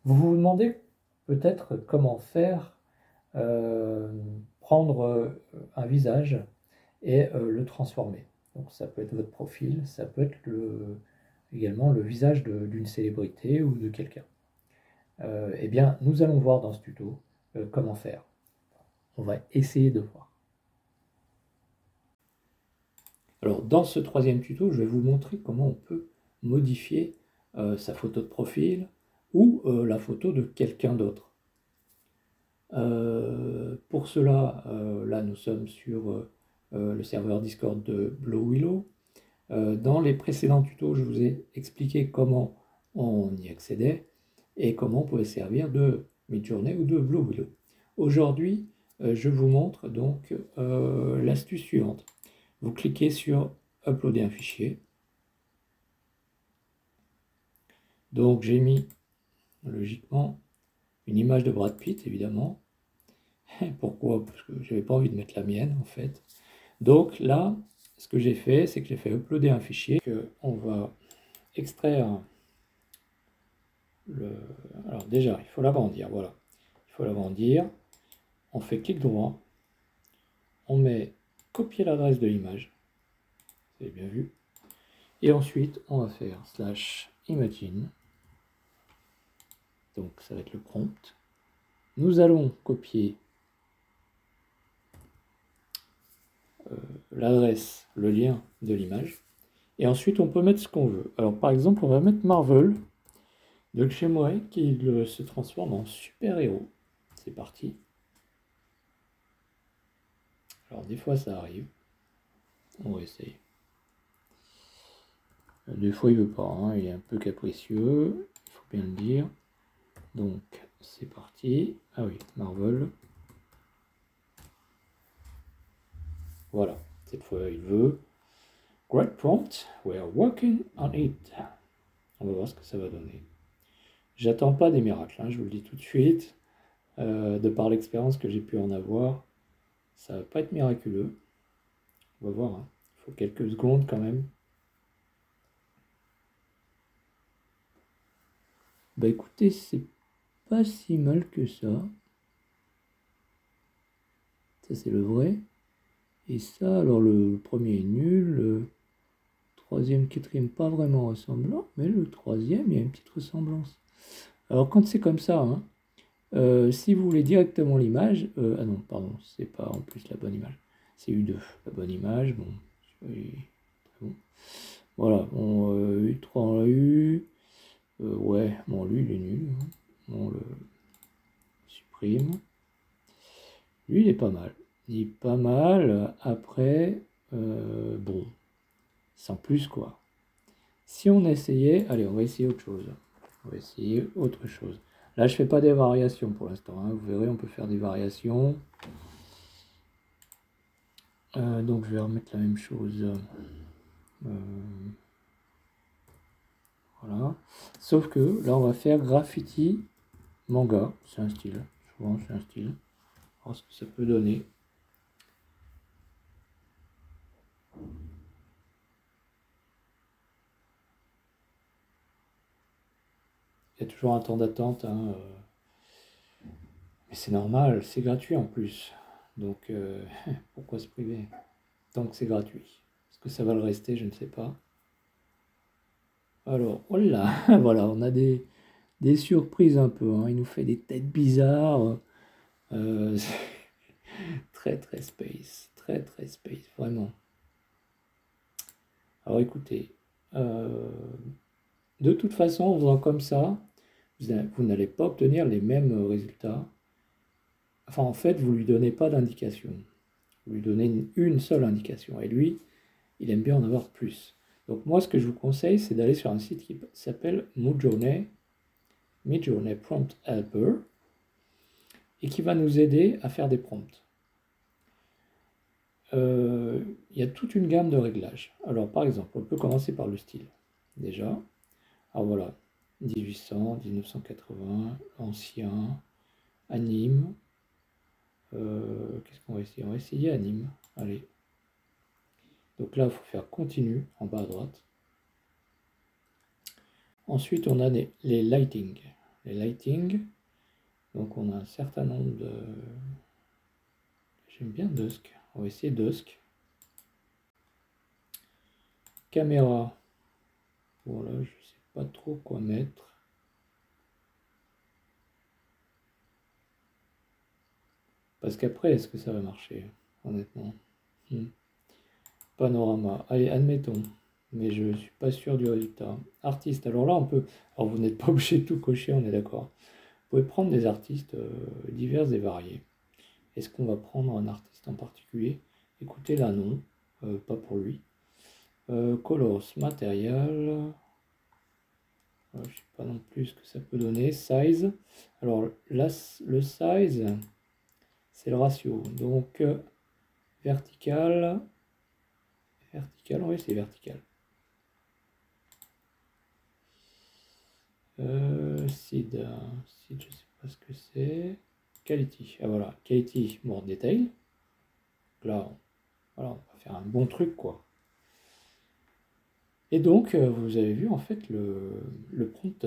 Vous vous demandez peut-être comment faire, prendre un visage et le transformer. Donc ça peut être votre profil, ça peut être également le visage d'une célébrité ou de quelqu'un. Eh bien, nous allons voir dans ce tuto comment faire. On va essayer de voir. Alors, dans ce troisième tuto, je vais vous montrer comment on peut modifier sa photo de profil ou la photo de quelqu'un d'autre. Pour cela, là, nous sommes sur le serveur Discord de Blue Willow. Dans les précédents tutos, je vous ai expliqué comment on y accédait et comment on pouvait servir de Midjourney ou de Blue Willow. Aujourd'hui, je vous montre donc l'astuce suivante. Vous cliquez sur Uploader un fichier. Donc j'ai mis logiquement une image de Brad Pitt, évidemment. Pourquoi? Parce que je n'avais pas envie de mettre la mienne, en fait. Donc là, ce que j'ai fait, c'est que j'ai fait uploader un fichier. On va extraire le... Alors déjà, il faut l'agrandir, voilà. Il faut l'agrandir. On fait clic droit. On met copier l'adresse de l'image. Vous avez bien vu. Et ensuite, on va faire /imagine. Donc ça va être le prompt. Nous allons copier l'adresse, le lien de l'image. Et ensuite, on peut mettre ce qu'on veut. Alors par exemple, on va mettre Marvel. Donc j'aimerais qu'il se transforme en super-héros. C'est parti. Alors des fois ça arrive. On va essayer. Des fois il veut pas, hein. Il est un peu capricieux, il faut bien le dire. Donc c'est parti. Ah oui, Marvel. Voilà, cette fois il veut. Great prompt, we are working on it. On va voir ce que ça va donner. J'attends pas des miracles, hein, je vous le dis tout de suite. De par l'expérience que j'ai pu en avoir, ça va pas être miraculeux. On va voir, hein. Il faut quelques secondes quand même. Bah écoutez, c'est pas si mal que ça. Ça c'est le vrai. Et ça, alors le premier est nul, le troisième, quatrième pas vraiment ressemblant, mais le troisième, il y a une petite ressemblance. Alors quand c'est comme ça, hein, si vous voulez directement l'image, ah non, pardon, c'est pas en plus la bonne image, c'est U2, la bonne image, bon, bon. Voilà, bon, U3 on l'a eu, ouais, bon, lui il est nul, hein. On le supprime, lui il est pas mal, il est pas mal, après, bon, sans plus quoi. Si on essayait, allez, on va essayer autre chose, on va essayer autre chose. Là, je fais pas des variations pour l'instant, hein. Vous verrez, on peut faire des variations. Donc, je vais remettre la même chose. Voilà. Sauf que là, on va faire graffiti manga. C'est un style. Souvent, c'est un style. Alors, ce que ça peut donner. Il y a toujours un temps d'attente, hein, mais c'est normal, c'est gratuit en plus. Donc, pourquoi se priver? Tant que c'est gratuit. Est-ce que ça va le rester? Je ne sais pas. Alors, oh là, voilà, on a des surprises un peu, hein. Il nous fait des têtes bizarres. Euh, très très space, vraiment. Alors écoutez, de toute façon, en faisant comme ça, vous n'allez pas obtenir les mêmes résultats. Enfin, en fait, vous lui donnez pas d'indication. Vous lui donnez une seule indication. Et lui, il aime bien en avoir plus. Donc moi, ce que je vous conseille, c'est d'aller sur un site qui s'appelle Midjourney Prompt Helper, et qui va nous aider à faire des prompts. Il y a toute une gamme de réglages. Alors par exemple, on peut commencer par le style. Déjà, alors voilà, 1800, 1980, ancien, anime. Qu'est-ce qu'on va essayer? On va essayer anime. Allez. Donc là, il faut faire continue en bas à droite. Ensuite, on a les lighting. les lighting. Donc on a un certain nombre de... J'aime bien Dusk. On va essayer Dusk. Caméra. Bon là, je sais pas trop quoi mettre. Parce qu'après, est-ce que ça va marcher, honnêtement? Panorama. Allez, admettons. Mais je suis pas sûr du résultat. Artiste. Alors là, on peut... Alors vous n'êtes pas obligé de tout cocher, on est d'accord. Vous pouvez prendre des artistes divers et variés. Est-ce qu'on va prendre un artiste en particulier? Écoutez, là, non. Pas pour lui. Colors, matériel. Je ne sais pas non plus ce que ça peut donner. Size. Alors là, le size, c'est le ratio. Donc, vertical. Vertical, oui, c'est vertical. Seed. Seed, je ne sais pas ce que c'est. Quality. Ah voilà, quality, more detail. Là, voilà, on va faire un bon truc, quoi. Et donc, vous avez vu, en fait, le prompt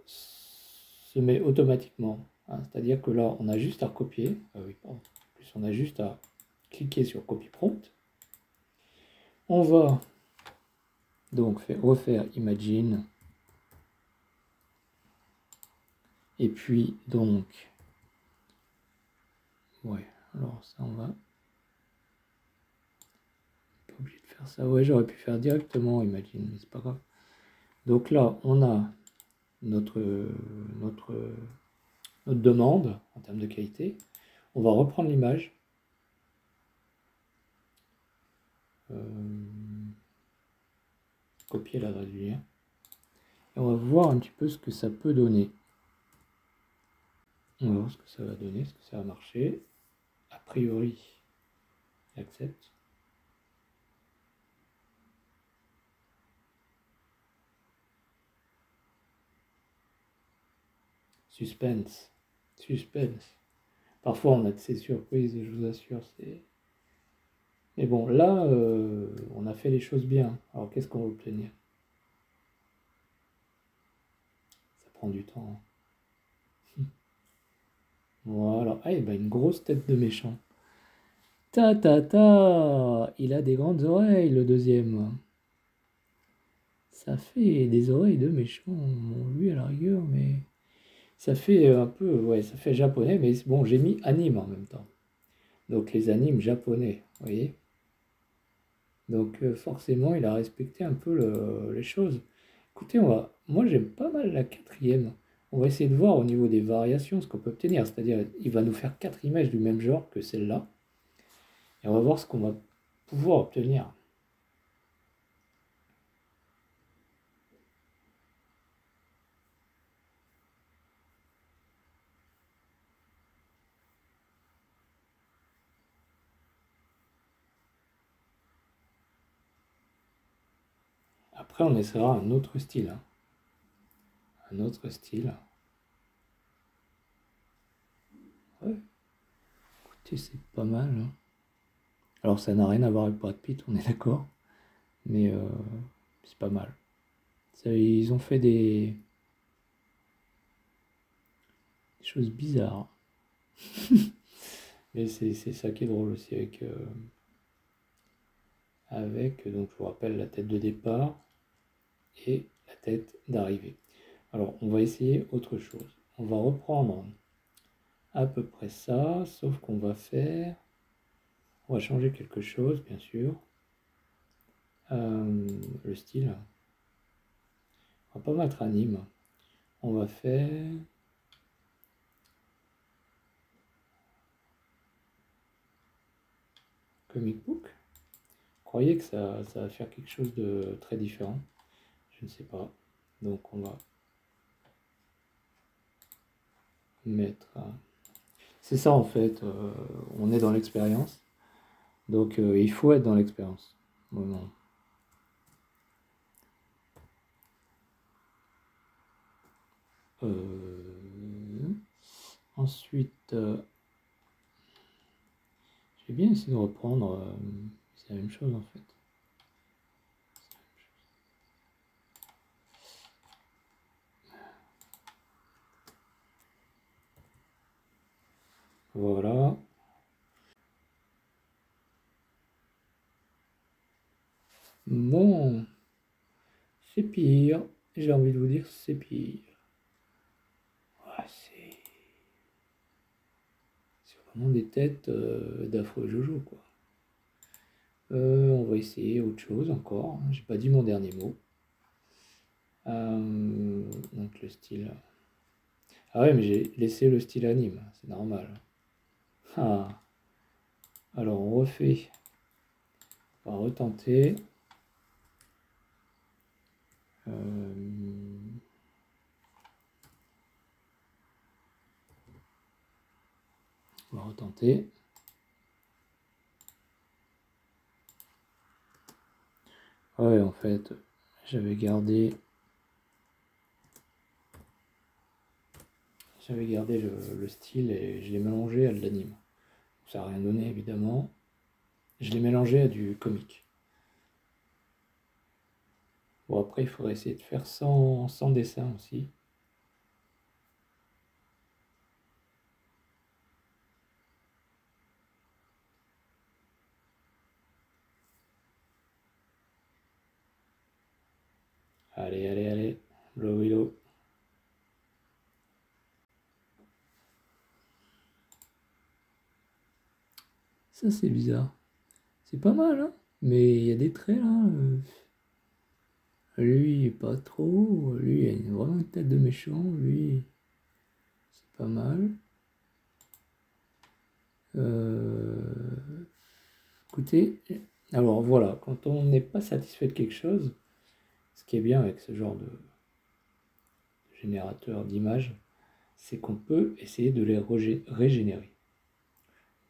se met automatiquement. Hein. C'est-à-dire que là, on a juste à recopier. Oui, pardon. En plus, on a juste à cliquer sur Copy Prompt. On va donc refaire Imagine. Et puis, donc... Ouais, alors ça, on va... Pas obligé de faire ça. Ouais, j'aurais pu faire directement Imagine, mais c'est pas grave. Donc là, on a notre demande en termes de qualité. On va reprendre l'image. Copier l'adresse du lien. Et on va voir un petit peu ce que ça peut donner. On va voir ce que ça va donner, ce que ça va marcher. A priori, j'accepte. Suspense. Suspense. Parfois on a de ces surprises, je vous assure. Mais bon, là, on a fait les choses bien. Alors qu'est-ce qu'on va obtenir? Ça prend du temps. Voilà. Ah, et ben une grosse tête de méchant. Ta ta ta! Il a des grandes oreilles, le deuxième. Ça fait des oreilles de méchant. Bon, lui à la rigueur, mais... Ça fait un peu... Ouais, ça fait japonais, mais bon, j'ai mis anime en même temps. Donc les animes japonais, vous voyez? Donc forcément, il a respecté un peu les choses. Écoutez, moi j'aime pas mal la quatrième. On va essayer de voir au niveau des variations ce qu'on peut obtenir. C'est-à-dire, il va nous faire 4 images du même genre que celle-là. Et on va voir ce qu'on va pouvoir obtenir. Après, on essaiera un autre style. Hein. Un autre style. Ouais. Écoutez, c'est pas mal. Hein. Alors, ça n'a rien à voir avec Brad Pitt, on est d'accord. Mais c'est pas mal. Ils ont fait des choses bizarres. Mais c'est ça qui est drôle aussi avec, donc je vous rappelle, la tête de départ et la tête d'arrivée. Alors, on va essayer autre chose. On va reprendre à peu près ça, sauf qu'on va faire... On va changer quelque chose, bien sûr. Le style. On va pas mettre anime. On va faire... Comic book. Croyez que ça va faire quelque chose de très différent. Je ne sais pas. Donc on va mettre... C'est ça en fait, on est dans l'expérience. Donc il faut être dans l'expérience. Vraiment. Ensuite, j'ai bien essayé de reprendre, c'est la même chose en fait. Voilà. Bon, c'est pire. J'ai envie de vous dire, c'est pire. Ah, c'est vraiment des têtes d'affreux Jojo, quoi. On va essayer autre chose encore. J'ai pas dit mon dernier mot. Donc le style. Ah ouais, mais j'ai laissé le style anime, c'est normal. Ah. Alors on refait. On va retenter. On va retenter. Ouais, en fait, j'avais gardé le style et je l'ai mélangé à de l'anime. Ça n'a rien donné évidemment. Je l'ai mélangé à du comique. Bon, après, il faudrait essayer de faire sans dessin aussi. Allez, allez, allez. Blow Willow. Ça, c'est bizarre. C'est pas mal, hein. Mais il y a des traits là. Lui, pas trop. Lui, il a vraiment une tête de méchant. Lui, c'est pas mal. Écoutez, alors voilà, quand on n'est pas satisfait de quelque chose, ce qui est bien avec ce genre de générateur d'images, c'est qu'on peut essayer de les régénérer.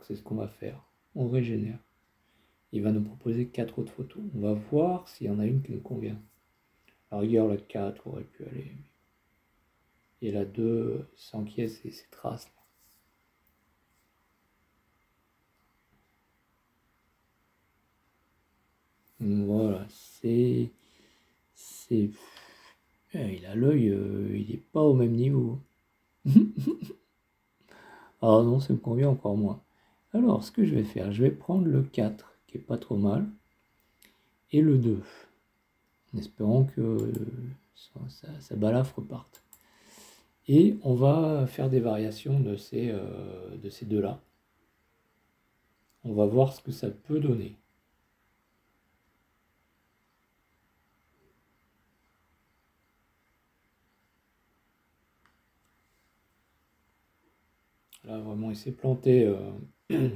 C'est ce qu'on va faire. On régénère. Il va nous proposer 4 autres photos. On va voir s'il y en a une qui nous convient. À la rigueur, la 4 aurait pu aller. Et la 2, sans qu'il y ait ces traces. Voilà, c'est. Il a l'œil, il n'est pas au même niveau. Ah non, ça me convient encore moins. Alors, ce que je vais faire, je vais prendre le 4, qui est pas trop mal, et le 2, en espérant que sa balafre reparte. Et on va faire des variations de ces deux-là. On va voir ce que ça peut donner. Là, vraiment, il s'est planté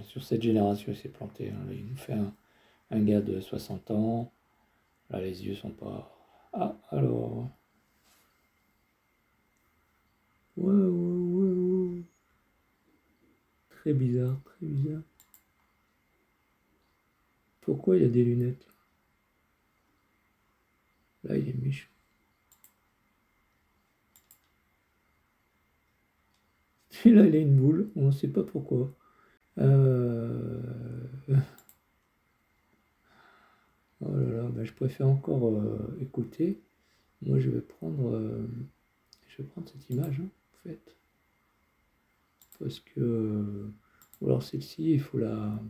sur cette génération, il s'est planté. Hein. Il nous fait un gars de 60 ans. Là, les yeux sont pas... Ah, alors... Ouais, ouais, ouais, ouais. Très bizarre, très bizarre. Pourquoi il y a des lunettes? Là, il est méchant. Et là, il a une boule, on ne sait pas pourquoi. Oh là là, bah, je préfère encore écouter. Moi, je vais prendre cette image, hein, en fait. Parce que... Ou alors celle-ci, il faut la...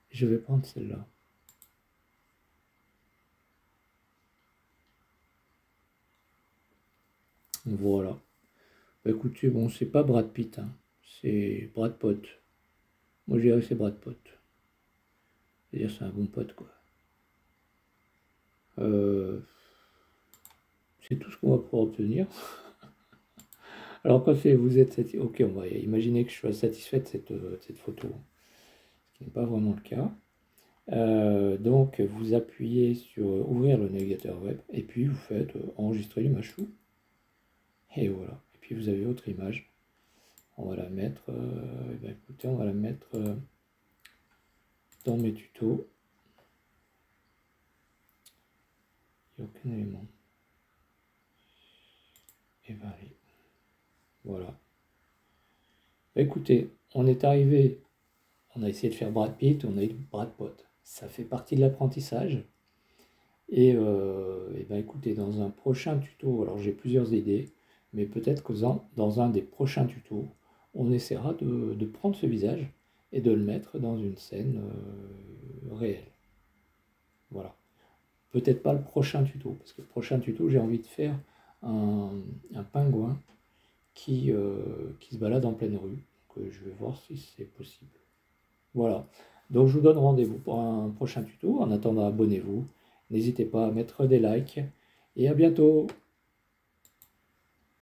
Je vais prendre celle-là. Voilà. Bah, écoutez, bon, c'est pas Brad Pitt, hein. C'est Brad Pitt. Moi, je dirais que c'est Brad Pitt. C'est-à-dire, c'est un bon pote, quoi. C'est tout ce qu'on va pouvoir obtenir. Alors, quand vous êtes satisfait, ok, on va imaginer que je sois satisfait de cette photo, ce qui n'est pas vraiment le cas. Donc, vous appuyez sur ouvrir le navigateur web et puis vous faites enregistrer l'image sous. Et voilà. Et puis vous avez votre image. On va la mettre, écoutez, on va la mettre dans mes tutos. Il n'y a aucun élément. Et ben allez. Voilà. Écoutez, on est arrivé, on a essayé de faire Brad Pitt, on a eu Brad Pitt. Ça fait partie de l'apprentissage. Et ben écoutez, dans un prochain tuto, alors j'ai plusieurs idées, mais peut-être que dans un des prochains tutos, on essaiera de prendre ce visage et de le mettre dans une scène réelle. Voilà. Peut-être pas le prochain tuto, parce que le prochain tuto, j'ai envie de faire un pingouin qui se balade en pleine rue. Donc, je vais voir si c'est possible. Voilà. Donc je vous donne rendez-vous pour un prochain tuto. En attendant, abonnez-vous. N'hésitez pas à mettre des likes. Et à bientôt!